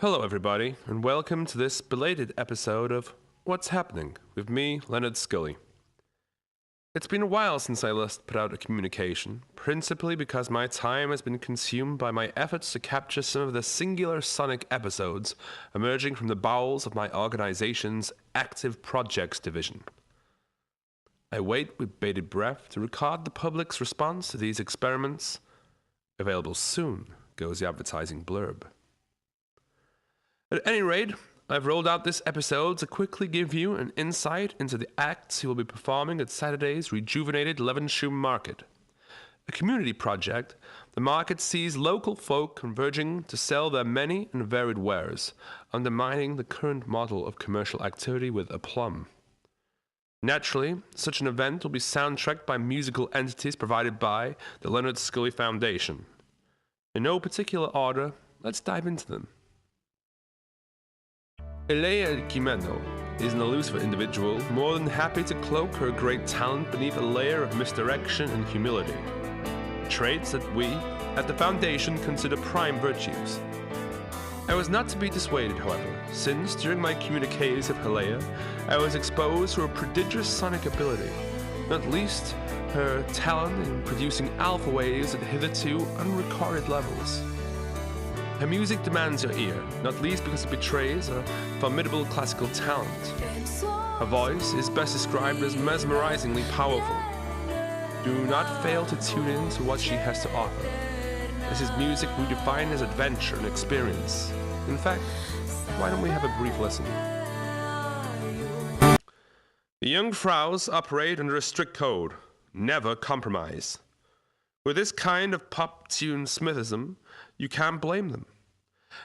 Hello, everybody, and welcome to this belated episode of What's Happening with me, Leonard Skully. It's been a while since I last put out a communication, principally because my time has been consumed by my efforts to capture some of the singular sonic episodes emerging from the bowels of my organization's Active Projects division. I wait with bated breath to record the public's response to these experiments. Available soon, goes the advertising blurb. At any rate, I've rolled out this episode to quickly give you an insight into the acts who will be performing at Saturday's rejuvenated Levenshulme Market. A community project, the market sees local folk converging to sell their many and varied wares, undermining the current model of commercial activity with aplomb. Naturally, such an event will be soundtracked by musical entities provided by the Leonard Skully Foundation. In no particular order, let's dive into them. Eleanor is an elusive individual, more than happy to cloak her great talent beneath a layer of misdirection and humility. Traits that we, at the Foundation, consider prime virtues. I was not to be dissuaded, however, since, during my communiques of Helea, I was exposed to her prodigious sonic ability, not least her talent in producing alpha waves at hitherto unrecorded levels. Her music demands your ear, not least because it betrays a formidable classical talent. Her voice is best described as mesmerizingly powerful. Do not fail to tune in to what she has to offer. This is music we define as adventure and experience. In fact, why don't we have a brief listen? The Young Fraus operate under a strict code: never compromise. With this kind of pop-tune smithism, you can't blame them.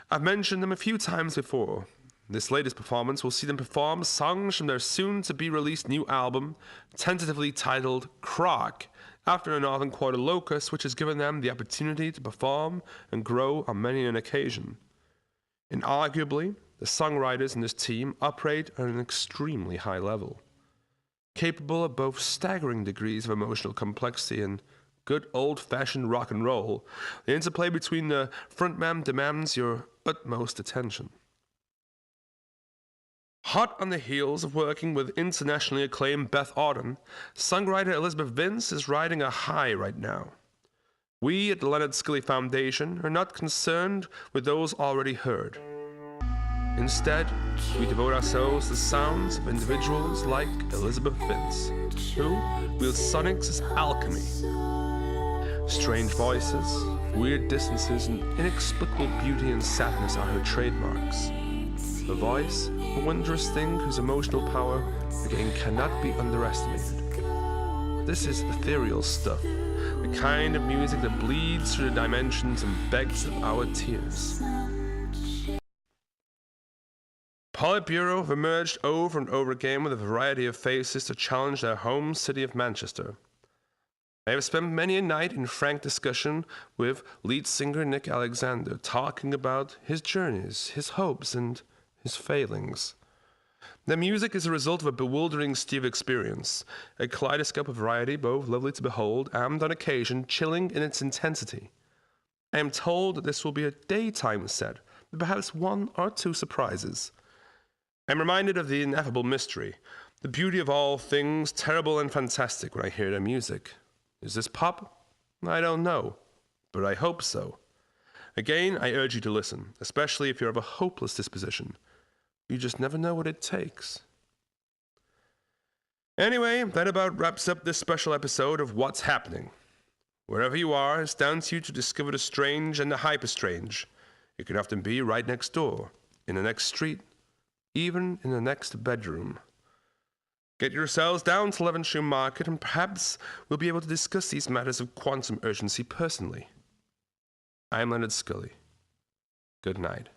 I've mentioned them a few times before. This latest performance will see them perform songs from their soon-to-be-released new album, tentatively titled Croc, after a Northern Quarter locus which has given them the opportunity to perform and grow on many an occasion. Inarguably, the songwriters in this team operate at an extremely high level, capable of both staggering degrees of emotional complexity and good old-fashioned rock and roll. The interplay between the frontman demands your utmost attention. Hot on the heels of working with internationally acclaimed Beth Orton, songwriter Elizabeth Vince is riding a high right now. We at the Leonard Skully Foundation are not concerned with those already heard. Instead, we devote ourselves to the sounds of individuals like Elizabeth Vince, who wields sonics as alchemy. Strange voices, weird distances, and inexplicable beauty and sadness are her trademarks. A voice, a wondrous thing whose emotional power, again, cannot be underestimated. This is ethereal stuff, the kind of music that bleeds through the dimensions and begs of our tears. Politburo have emerged over and over again with a variety of faces to challenge their home city of Manchester. I have spent many a night in frank discussion with lead singer Nick Alexander, talking about his journeys, his hopes, and his failings. Their music is a result of a bewildering stew of experience, a kaleidoscope of variety both lovely to behold and, on occasion, chilling in its intensity. I am told that this will be a daytime set, with perhaps one or two surprises. I am reminded of the ineffable mystery, the beauty of all things terrible and fantastic when I hear their music. Is this pop? I don't know, but I hope so. Again, I urge you to listen, especially if you're of a hopeless disposition. You just never know what it takes. Anyway, that about wraps up this special episode of What's Happening. Wherever you are, it's down to you to discover the strange and the hyper-strange. It can often be right next door, in the next street, even in the next bedroom. Get yourselves down to Levenshulme Market and perhaps we'll be able to discuss these matters of quantum urgency personally. I'm Leonard Skully. Good night.